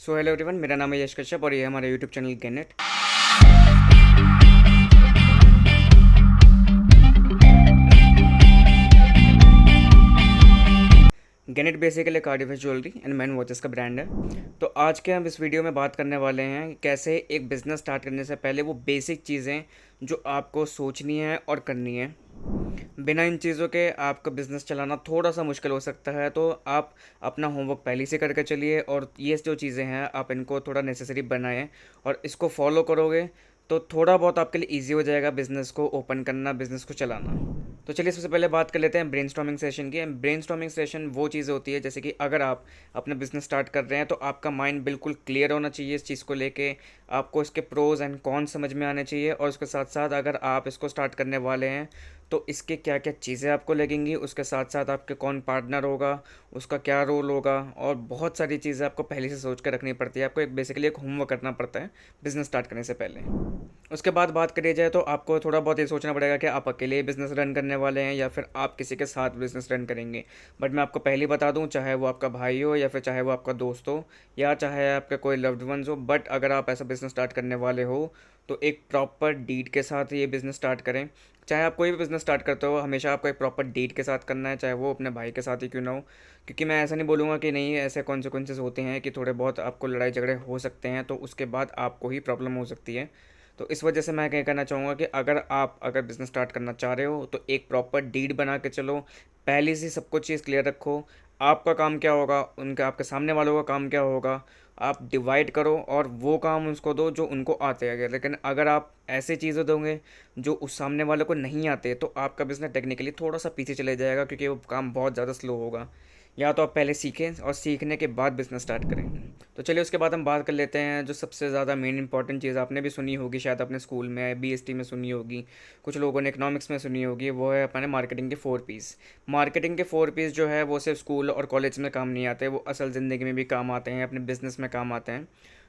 So hello everyone, मेरा नाम है यश कश्यप और ये है हमारा यूट्यूब चैनल गेनेट। गेनेट बेसिकली एक artificial jewellery and man watches का ब्रांड है। तो आज के हम इस वीडियो में बात करने वाले हैं कि कैसे एक बिज़नेस स्टार्ट करने से पहले वो बेसिक चीज़ें जो आपको सोचनी है और करनी है। बिना इन चीज़ों के आपका बिज़नेस चलाना थोड़ा सा मुश्किल हो सकता है, तो आप अपना होमवर्क पहले से करके चलिए और ये जो चीज़ें हैं आप इनको थोड़ा नेसेसरी बनाएं और इसको फॉलो करोगे तो थोड़ा बहुत आपके लिए इजी हो जाएगा बिज़नेस को ओपन करना, बिज़नेस को चलाना। तो चलिए सबसे पहले बात कर लेते हैं ब्रेनस्टॉर्मिंग सेशन की। ब्रेनस्टॉर्मिंग सेशन वो चीज़ होती है जैसे कि अगर आप अपना बिज़नेस स्टार्ट कर रहे हैं तो आपका माइंड बिल्कुल क्लियर होना चाहिए इस चीज़ को लेके। आपको इसके प्रोज एंड कॉन्स समझ में आने चाहिए और उसके साथ साथ अगर आप इसको स्टार्ट करने वाले हैं तो इसके क्या क्या चीज़ें आपको लगेंगी, उसके साथ साथ आपके कौन पार्टनर होगा, उसका क्या रोल होगा, और बहुत सारी चीज़ें आपको पहले से सोच कर रखनी पड़ती है। आपको एक बेसिकली एक होमवर्क करना पड़ता है बिज़नेस स्टार्ट करने से पहले। उसके बाद बात करी जाए तो आपको थोड़ा बहुत ये सोचना पड़ेगा कि आप अकेले बिज़नेस रन करने वाले हैं या फिर आप किसी के साथ बिज़नेस रन करेंगे। बट मैं आपको पहले ही बता दूं, चाहे वो आपका भाई हो या फिर चाहे वो आपका दोस्त हो या चाहे आपका कोई लव्ड वंस हो, बट अगर आप ऐसा बिज़नेस स्टार्ट करने वाले हो तो एक प्रॉपर डीड के साथ ये बिज़नेस स्टार्ट करें। चाहे आप कोई भी बिज़नेस स्टार्ट करते हो, हमेशा आपको एक प्रॉपर डीड के साथ करना है, चाहे वो अपने भाई के साथ ही क्यों ना हो। क्योंकि मैं ऐसा नहीं बोलूँगा कि नहीं, ऐसे कॉन्सिक्वेंसेस होते हैं कि थोड़े बहुत आपको लड़ाई झगड़े हो सकते हैं, तो उसके बाद आपको ही प्रॉब्लम हो सकती है। तो इस वजह से मैं क्या कहना चाहूँगा कि अगर बिज़नेस स्टार्ट करना चाह रहे हो तो एक प्रॉपर डीड बना के चलो। पहले से सब कुछ चीज़ क्लियर रखो। आपका काम क्या होगा, उनका आपके सामने वालों का काम क्या होगा, आप डिवाइड करो और वो काम उसको दो जो उनको आते हैं। लेकिन अगर आप ऐसे चीज़ें दोगे जो उस सामने वालों को नहीं आते तो आपका बिज़नेस टेक्निकली थोड़ा सा पीछे चले जाएगा, क्योंकि वो काम बहुत ज़्यादा स्लो होगा। या तो आप पहले सीखें और सीखने के बाद बिज़नेस स्टार्ट करें। तो चलिए उसके बाद हम बात कर लेते हैं जो सबसे ज़्यादा मेन इंपॉर्टेंट चीज़ आपने भी सुनी होगी, शायद अपने स्कूल में बीएसटी में सुनी होगी, कुछ लोगों ने इकोनॉमिक्स में सुनी होगी। वो है अपने मार्केटिंग के 4 पीस। मार्केटिंग के 4 पीस जो है वो सिर्फ स्कूल और कॉलेज में काम नहीं आते, वो असल ज़िंदगी में भी काम आते हैं, अपने बिजनेस में काम आते हैं।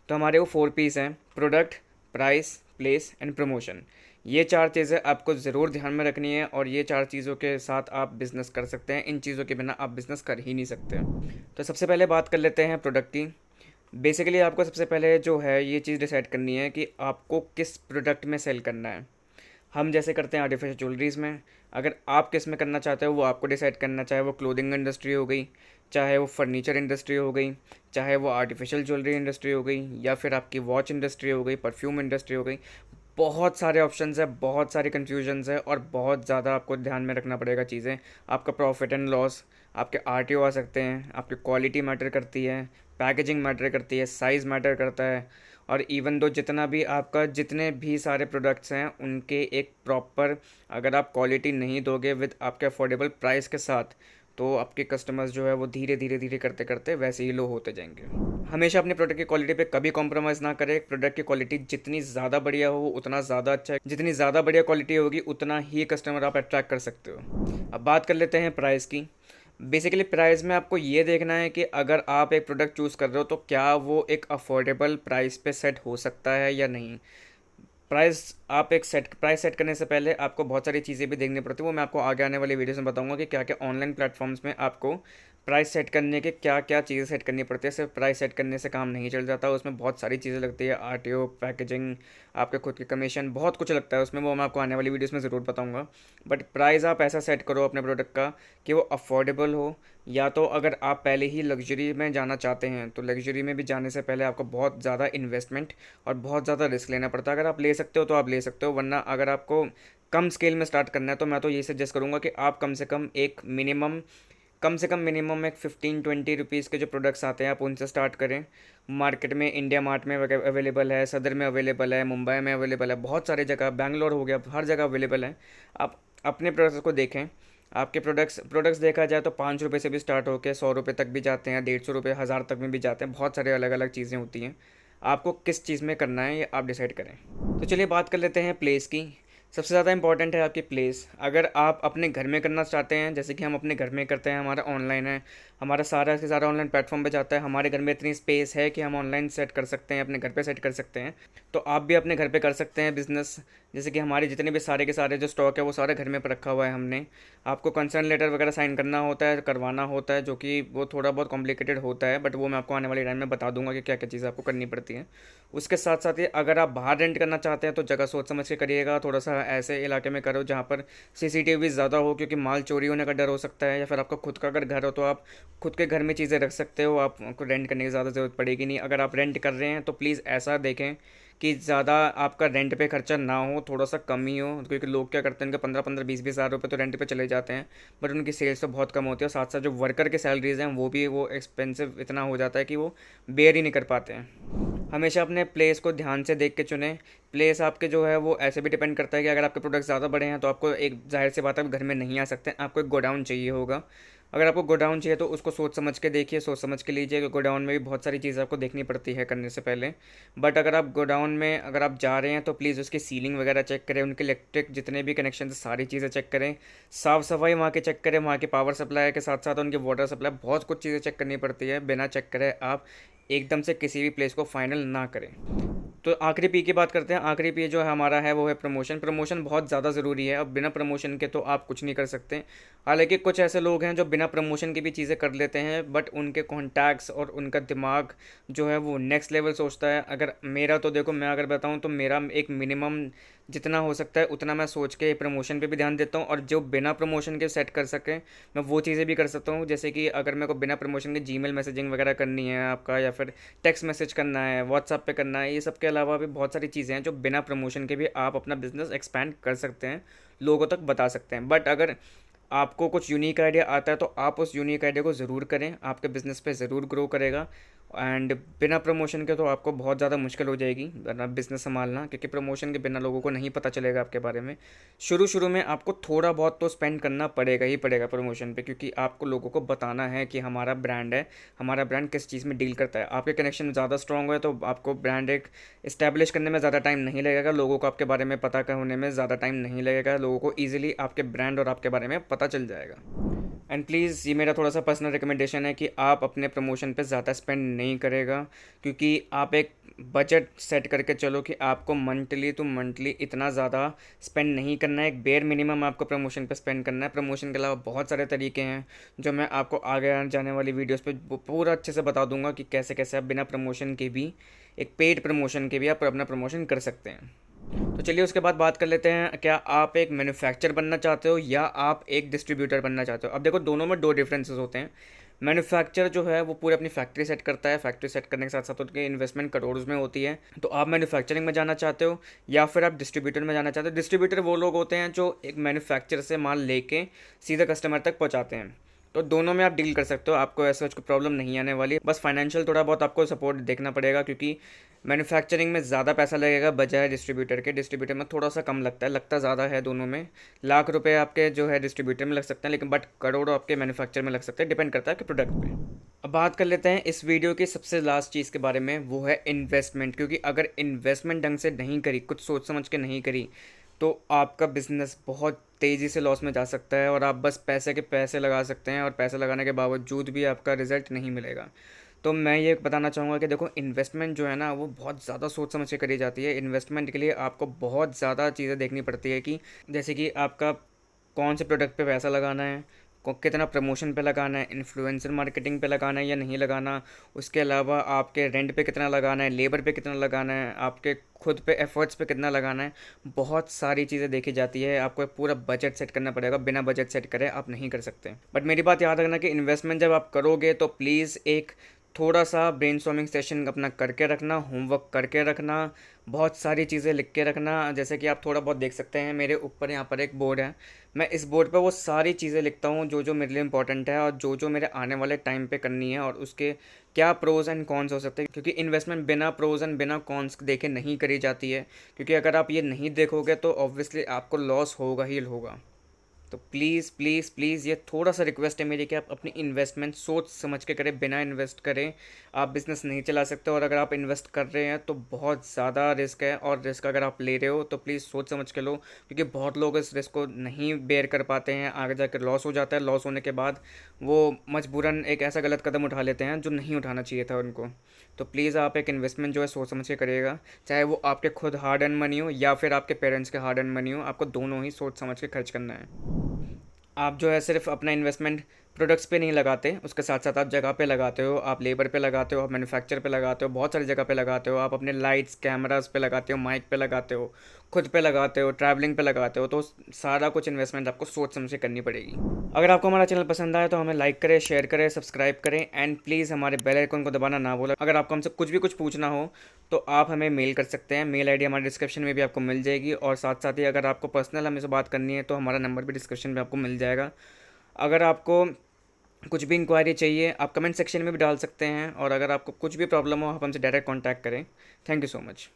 तो हमारे वो 4 पीस हैं: product, price, place and promotion. ये 4 चीज़ें आपको ज़रूर ध्यान में रखनी है और ये 4 चीज़ों के साथ आप बिज़नेस कर सकते हैं। इन चीज़ों के बिना आप बिज़नेस कर ही नहीं सकते। तो सबसे पहले बात कर लेते हैं प्रोडक्ट की। बेसिकली आपको सबसे पहले जो है ये चीज़ डिसाइड करनी है कि आपको किस प्रोडक्ट में सेल करना है। हम जैसे करते हैं आर्टिफिशियल ज्वेलरीज़ में, अगर आप किस में करना चाहते हो वो आपको डिसाइड करना। चाहे वो क्लोथिंग इंडस्ट्री हो गई, चाहे वो फर्नीचर इंडस्ट्री हो गई, चाहे वो आर्टिफिशियल ज्वेलरी इंडस्ट्री हो गई, या फिर आपकी वॉच इंडस्ट्री हो गई, परफ्यूम इंडस्ट्री हो गई। बहुत सारे ऑप्शंस है, बहुत सारे कन्फ्यूजन्स है और बहुत ज़्यादा आपको ध्यान में रखना पड़ेगा चीज़ें। आपका प्रॉफिट एंड लॉस, आपके आरटीओ आ सकते हैं, आपकी क्वालिटी मैटर करती है, पैकेजिंग मैटर करती है, साइज़ मैटर करता है। और इवन दो जितने भी सारे प्रोडक्ट्स हैं उनके एक प्रॉपर, अगर आप क्वालिटी नहीं दोगे विद आपके अफोर्डेबल प्राइस के साथ, तो आपके कस्टमर्स जो है वो धीरे धीरे धीरे करते करते वैसे ही लो होते जाएंगे। हमेशा अपने प्रोडक्ट की क्वालिटी पे कभी कॉम्प्रोमाइज़ ना करें। प्रोडक्ट की क्वालिटी जितनी ज़्यादा बढ़िया हो उतना ज़्यादा अच्छा है, जितनी ज़्यादा बढ़िया क्वालिटी होगी उतना ही कस्टमर आप अट्रैक्ट कर सकते हो। अब बात कर लेते हैं प्राइस की। बेसिकली प्राइस में आपको ये देखना है कि अगर आप एक प्रोडक्ट चूज़ कर रहे हो तो क्या वो एक अफोर्डेबल प्राइस पे सेट हो सकता है या नहीं। प्राइस सेट करने से पहले आपको बहुत सारी चीज़ें भी देखनी पड़ती है, वो मैं आपको आगे आने वाली वीडियोस में बताऊंगा कि क्या क्या ऑनलाइन प्लेटफॉर्म्स में आपको प्राइस सेट करने के क्या क्या चीज़ें सेट करनी पड़ती है। सिर्फ प्राइस सेट करने से काम नहीं चल जाता, उसमें बहुत सारी चीज़ें लगती है, आरटीओ, पैकेजिंग, आपके खुद की कमीशन, बहुत कुछ लगता है उसमें, वो मैं आपको आने वाली वीडियोस में ज़रूर बताऊंगा। बट प्राइस आप ऐसा सेट करो अपने प्रोडक्ट का कि वो अफोर्डेबल हो। या तो अगर आप पहले ही लग्जरी में जाना चाहते हैं तो लग्जरी में भी जाने से पहले आपको बहुत ज़्यादा इन्वेस्टमेंट और बहुत ज़्यादा रिस्क लेना पड़ता है। अगर आप ले सकते हो तो आप ले सकते हो, वरना अगर आपको कम स्केल में स्टार्ट करना है तो मैं तो ये सजेस्ट करूँगा कि आप कम से कम मिनिमम एक 15-20 रुपीज़ के जो प्रोडक्ट्स आते हैं आप उनसे स्टार्ट करें। मार्केट में इंडिया मार्ट में अवेलेबल है, सदर में अवेलेबल है, मुंबई में अवेलेबल है, बहुत सारी जगह, बैंगलोर हो गया, हर जगह अवेलेबल है। आप अपने प्रोडक्ट्स को देखें। आपके प्रोडक्ट्स देखा जाए तो 5 रुपये से भी स्टार्ट होकर 100 रुपये तक भी जाते हैं, 150 रुपये, 1000 तक में भी जाते हैं। बहुत सारे अलग अलग चीज़ें होती हैं। आपको किस चीज़ में करना है ये आप डिसाइड करें। तो चलिए बात कर लेते हैं प्लेस की। सबसे ज़्यादा इंपॉर्टेंट है आपकी प्लेस। अगर आप अपने घर में करना चाहते हैं, जैसे कि हम अपने घर में करते हैं, हमारा ऑनलाइन है, हमारा सारा से सारा ऑनलाइन प्लेटफॉर्म पे जाता है। हमारे घर में इतनी स्पेस है कि हम ऑनलाइन सेट कर सकते हैं, अपने घर पे सेट कर सकते हैं। तो आप भी अपने घर पे कर सकते हैं बिज़नेस। जैसे कि हमारे जितने भी सारे के सारे जो स्टॉक है वो सारे घर में पर रखा हुआ है हमने। आपको कंसर्न लेटर वगैरह साइन करना होता है, करवाना होता है, जो कि वो थोड़ा बहुत कॉम्प्लिकेटेड होता है, बट वो मैं आपको आने वाले टाइम में बता दूंगा कि क्या क्या चीज़ें आपको करनी पड़ती हैं। उसके साथ साथ ही अगर आप बाहर रेंट करना चाहते हैं तो जगह सोच समझ के करिएगा। थोड़ा सा ऐसे इलाके में करो जहाँ पर सीसीटीवी ज़्यादा हो, क्योंकि माल चोरी होने का डर हो सकता है। या फिर आपका खुद का अगर घर हो तो आप खुद के घर में चीज़ें रख सकते हो, आपको रेंट करने की ज़्यादा ज़रूरत पड़ेगी नहीं। अगर आप रेंट कर रहे हैं तो प्लीज़ ऐसा देखें कि ज़्यादा आपका रेंट पे खर्चा ना हो, थोड़ा सा कम ही हो, क्योंकि लोग क्या करते हैं, उनके 15-15 20-20 हज़ार रुपये तो रेंट पे चले जाते हैं, बट उनकी सेल्स तो बहुत कम होती है। और साथ साथ जो वर्कर की सैलरीज हैं वो एक्सपेंसिव इतना हो जाता है कि वो बेयर ही नहीं कर पाते हैं। हमेशा अपने प्लेस को ध्यान से देख के चुनें। प्लेस आपके जो है वो ऐसे भी डिपेंड करता है कि अगर आपके प्रोडक्ट ज़्यादा बड़े हैं तो आपको एक ज़ाहिर सी बात है, आप घर में नहीं आ सकते, आपको एक गोडाउन चाहिए होगा। अगर आपको गोडाउन चाहिए तो उसको सोच समझ के देखिए, सोच समझ के लीजिए, कि गोडाउन में भी बहुत सारी चीज़ें आपको देखनी पड़ती है करने से पहले। बट अगर आप गोडाउन में अगर आप जा रहे हैं तो प्लीज़ उसकी सीलिंग वगैरह चेक करें, उनके इलेक्ट्रिक जितने भी कनेक्शन सारी चीज़ें चेक करें, साफ़ सफाई वहाँ की चेक करें, वहाँ की पावर सप्लाई के साथ साथ उनकी वाटर सप्लाई, बहुत कुछ चीज़ें चेक करनी पड़ती है। बिना चेक करे आप एकदम से किसी भी प्लेस को फाइनल ना करें। तो आखिरी पी की बात करते हैं। आखिरी पी जो है हमारा है वो है प्रमोशन। प्रमोशन बहुत ज़्यादा ज़रूरी है। अब बिना प्रमोशन के तो आप कुछ नहीं कर सकते। हालांकि कुछ ऐसे लोग हैं जो बिना प्रमोशन की भी चीज़ें कर लेते हैं, बट उनके कॉन्टैक्ट्स और उनका दिमाग जो है वो नेक्स्ट लेवल सोचता है। अगर मेरा तो देखो, मैं अगर बताऊं तो मेरा एक मिनिमम जितना हो सकता है उतना मैं सोच के प्रमोशन पे भी ध्यान देता हूँ, और जो बिना प्रमोशन के सेट कर सकें मैं वो चीज़ें भी कर सकता हूँ। जैसे कि अगर मेरे को बिना प्रमोशन के जीमेल मैसेजिंग वगैरह करनी है आपका, या फिर टेक्स्ट मैसेज करना है, व्हाट्सएप पे करना है, ये सब के अलावा भी बहुत सारी चीज़ें हैं जो बिना प्रमोशन के भी आप अपना बिजनेस एक्सपैंड कर सकते हैं, लोगों तक बता सकते हैं। बट अगर आपको कुछ यूनिक आइडिया आता है तो आप उस यूनिक आइडिया को ज़रूर करें, आपके बिज़नेस पे ज़रूर ग्रो करेगा। एंड बिना प्रमोशन के तो आपको बहुत ज़्यादा मुश्किल हो जाएगी बिज़नेस संभालना, क्योंकि प्रमोशन के बिना लोगों को नहीं पता चलेगा आपके बारे में। शुरू शुरू में आपको थोड़ा बहुत तो स्पेंड करना पड़ेगा ही पड़ेगा प्रमोशन पे, क्योंकि आपको लोगों को बताना है कि हमारा ब्रांड है, हमारा ब्रांड किस चीज़ में डील करता है। आपके कनेक्शन ज़्यादा स्ट्रॉन्ग है तो आपको ब्रांड एक इस्टेब्लिश करने में ज़्यादा टाइम नहीं लगेगा, लोगों को आपके बारे में पता होने में ज़्यादा टाइम नहीं लगेगा, लोगों को ईजिली आपके ब्रांड और आपके बारे में पता चल जाएगा। एंड प्लीज़ ये मेरा थोड़ा सा पर्सनल रिकमेंडेशन है कि आप अपने प्रमोशन पे ज़्यादा स्पेंड नहीं करेगा, क्योंकि आप एक बजट सेट करके चलो कि आपको मंथली टू मंथली इतना ज़्यादा स्पेंड नहीं करना है। एक बेयर मिनिमम आपको प्रमोशन पे स्पेंड करना है। प्रमोशन के अलावा बहुत सारे तरीके हैं जो मैं आपको आगे आने जाने वाली वीडियोस पे पूरा अच्छे से बता दूंगा कि कैसे कैसे आप बिना प्रमोशन के भी, एक पेड प्रमोशन के भी आप अपना प्रमोशन कर सकते हैं। तो चलिए उसके बाद बात कर लेते हैं, क्या आप एक मैन्युफैक्चर बनना चाहते हो या आप एक डिस्ट्रीब्यूटर बनना चाहते हो। अब देखो, दोनों में दो डिफरेंसेस होते हैं। मैन्युफैक्चर जो है वो पूरी अपनी फैक्ट्री सेट करता है, फैक्ट्री सेट करने के साथ साथ उनकी इन्वेस्टमेंट करोड़ों में होती है। तो आप मैन्युफैक्चरिंग में जाना चाहते हो या फिर आप डिस्ट्रीब्यूटर में जाना चाहते हो। डिस्ट्रीब्यूटर वो लोग होते हैं जो एक मैन्युफैक्चर से माल लेके सीधे कस्टमर तक पहुँचाते हैं। तो दोनों में आप डील कर सकते हो, आपको ऐसा कोई प्रॉब्लम नहीं आने वाली। बस फाइनेंशियल थोड़ा बहुत आपको सपोर्ट देखना पड़ेगा, क्योंकि मैन्युफैक्चरिंग में ज़्यादा पैसा लगेगा बजाय डिस्ट्रीब्यूटर के। डिस्ट्रीब्यूटर में थोड़ा सा कम लगता है, लगता ज़्यादा है दोनों में। लाख रुपए आपके जो है डिस्ट्रीब्यूटर में लग सकते हैं, लेकिन बट करोड़ों आपके मैन्युफैक्चर में लग सकते हैं, डिपेंड करता है आपके प्रोडक्ट पे। अब बात कर लेते हैं इस वीडियो की सबसे लास्ट चीज़ के बारे में, वो है इन्वेस्टमेंट। क्योंकि अगर इन्वेस्टमेंट ढंग से नहीं करी, कुछ सोच समझ के नहीं करी, तो आपका बिजनेस बहुत तेज़ी से लॉस में जा सकता है, और आप बस पैसे के पैसे लगा सकते हैं, और पैसे लगाने के बावजूद भी आपका रिजल्ट नहीं मिलेगा। तो मैं ये बताना चाहूँगा कि देखो, इन्वेस्टमेंट जो है ना वो बहुत ज़्यादा सोच समझ के करी जाती है। इन्वेस्टमेंट के लिए आपको बहुत ज़्यादा चीज़ें देखनी पड़ती है, कि जैसे कि आपका कौन से प्रोडक्ट पे पैसा लगाना है, कितना प्रमोशन पे लगाना है, इन्फ्लुएंसर मार्केटिंग पे लगाना है या नहीं लगाना। उसके अलावा आपके रेंट पे कितना लगाना है, लेबर पे कितना लगाना है, आपके खुद पे एफर्ट्स पे कितना लगाना है। बहुत सारी चीज़ें देखी जाती है, आपको एक पूरा बजट सेट करना पड़ेगा। बिना बजट सेट करे आप नहीं कर सकते। बट मेरी बात याद रखना कि इन्वेस्टमेंट जब आप करोगे तो प्लीज़ एक थोड़ा सा ब्रेनस्टॉर्मिंग सेशन अपना करके रखना, होमवर्क करके रखना, बहुत सारी चीज़ें लिख के रखना। जैसे कि आप थोड़ा बहुत देख सकते हैं मेरे ऊपर यहाँ पर एक बोर्ड है, मैं इस बोर्ड पे वो सारी चीज़ें लिखता हूँ जो जो मेरे लिए इंपॉर्टेंट है, और जो जो मेरे आने वाले टाइम पे करनी है, और उसके क्या प्रोज़ एंड कॉन्स हो सकते हैं। क्योंकि इन्वेस्टमेंट बिना प्रोज़ एंड बिना कॉन्स देखे नहीं करी जाती है, क्योंकि अगर आप ये नहीं देखोगे तो ऑब्वियसली आपको लॉस होगा ही होगा। तो प्लीज़ प्लीज़ प्लीज़ ये थोड़ा सा रिक्वेस्ट है मेरी कि आप अपनी इन्वेस्टमेंट सोच समझ के करें, बिना इन्वेस्ट करें आप बिज़नेस नहीं चला सकते। और अगर आप इन्वेस्ट कर रहे हैं तो बहुत ज़्यादा रिस्क है, और रिस्क अगर आप ले रहे हो तो प्लीज़ सोच समझ के लो, क्योंकि बहुत लोग इस रिस्क को नहीं बेयर कर पाते हैं, आगे जाकर लॉस हो जाता है। लॉस होने के बाद वो मजबूरन एक ऐसा गलत कदम उठा लेते हैं जो नहीं उठाना चाहिए था उनको। तो प्लीज़ आप एक इन्वेस्टमेंट जो है सोच समझ के करिएगा, चाहे वो आपके खुद हार्ड एंड मनी हो या फिर आपके पेरेंट्स के हार्ड एंड मनी हो, आपको दोनों ही सोच समझ के खर्च करना है। आप जो है सिर्फ अपना इन्वेस्टमेंट प्रोडक्ट्स पे नहीं लगाते, उसके साथ साथ आप जगह पे लगाते हो, आप लेबर पे लगाते हो, आप मैन्युफैक्चर पे लगाते हो, बहुत सारी जगह पे लगाते हो, आप अपने लाइट्स कैमरास पे लगाते हो, माइक पे लगाते हो, खुद पे लगाते हो, ट्रैवलिंग पे लगाते हो। तो सारा कुछ इन्वेस्टमेंट आपको सोच समझ के करनी पड़ेगी। अगर आपको हमारा चैनल पसंद आए तो हमें लाइक करें, शेयर करें, सब्सक्राइब करें, एंड प्लीज़ हमारे बेल आइकन को दबाना ना भूलें। अगर आपको हमसे कुछ पूछना हो तो आप हमें मेल कर सकते हैं, मेल आईडी हमारे डिस्क्रिप्शन में भी आपको मिल जाएगी। और साथ साथ ही अगर आपको पर्सनल हमें से बात करनी है तो हमारा नंबर भी डिस्क्रिप्शन में आपको मिल जाएगा। अगर आपको कुछ भी इंक्वायरी चाहिए आप कमेंट सेक्शन में भी डाल सकते हैं, और अगर आपको कुछ भी प्रॉब्लम हो आप हमसे डायरेक्ट कांटेक्ट करें। Thank you so much.